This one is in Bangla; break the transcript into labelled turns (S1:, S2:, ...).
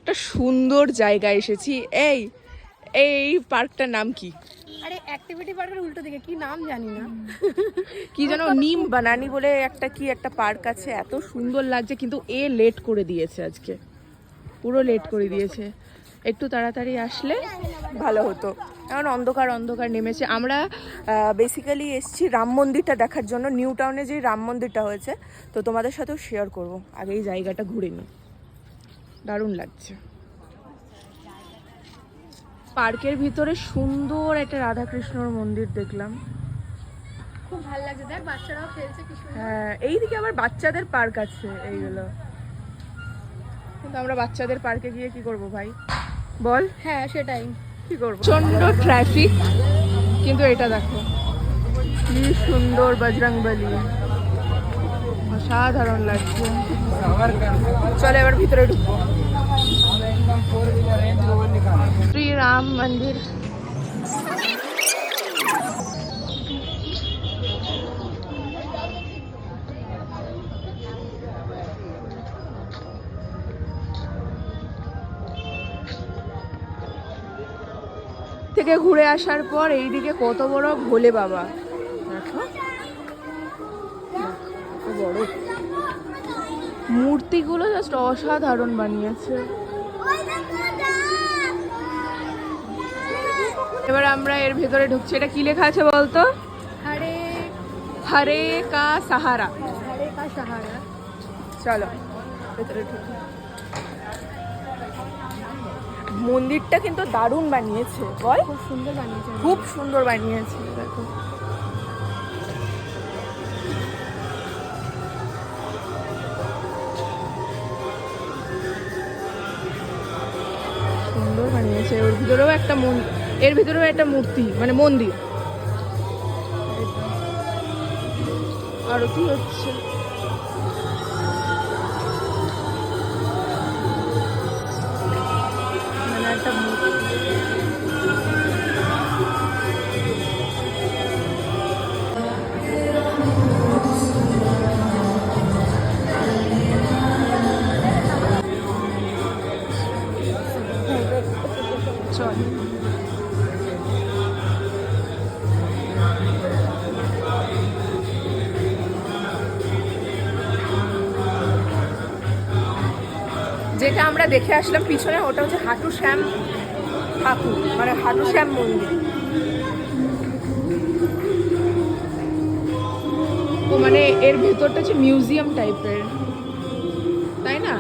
S1: একটা সুন্দর জায়গায় এসেছি। এই এই পার্কটার নাম কি?
S2: আরে অ্যাক্টিভিটি পার্কের উল্টো দিকে কি নাম জানি না,
S1: কি যেন নিম বানানি বলে একটা পার্ক আছে, এত সুন্দর লাগছে, কিন্তু এ লেট করে দিয়েছে আজকে, পুরো লেট করে দিয়েছে। একটু তাড়াতাড়ি আসলে ভালো হতো, এখন অন্ধকার অন্ধকার নেমেছে। আমরা বেসিক্যালি এসেছি রাম মন্দিরটা দেখার জন্য, নিউ টাউনে যে রাম মন্দিরটা হয়েছে, তো তোমাদের সাথেও শেয়ার করব। আগে এই জায়গাটা ঘুরে নিই, দারুণ লাগছে। পার্কের ভিতরে সুন্দর একটা রাধাকৃষ্ণর মন্দির দেখলাম,
S2: খুব ভালো লাগছে। দেখ বাচ্চারাও খেলছে কি সুন্দর।
S1: হ্যাঁ, এইদিকে আবার বাচ্চাদের পার্ক আছে এইগুলো, কিন্তু আমরা বাচ্চাদের পার্কে গিয়ে কি করব ভাই বল?
S2: হ্যাঁ সেটাই,
S1: কি করবো, প্রচন্ড ট্রাফিক, কিন্তু এটা দেখো কি সুন্দর বজরংবলী, অসাধারণ লাগছে। চলে এবার ভিতরে ঢুকবো। শ্রীরাম মন্দির। থেকে ঘুরে আসার পর এইদিকে কত বড় ভোলে বাবা, দেখো কত বড় মূর্তিগুলো, জাস্ট অসাধারণ বানিয়েছে। এবার আমরা এর ভেতরে ঢুকছি। এটা কি লেখা আছে বলতো?
S2: হরে
S1: হরে কা সাহারা।
S2: হরে কা সাহারা।
S1: চলো ভেতরে ঢুকি। মন্দিরটা কিন্তু দারুণ বানিয়েছে বল,
S2: খুব সুন্দর বানিয়েছে,
S1: খুব সুন্দর বানিয়েছে। দেখো সুন্দর বানিয়েছে। ওর ভিতরেও একটা এর ভিতরেও একটা মূর্তি, মানে মন্দির। আরতি হচ্ছে। মানে একটা চল যেটা আমরা দেখে আসলাম পিছনে, ওটা হচ্ছে হাটু শ্যাম ঠাকুর, মানে হাটু শ্যাম মন্দির। ও মানে এর ভেতরটা হচ্ছে মিউজিয়াম টাইপের, তাই না?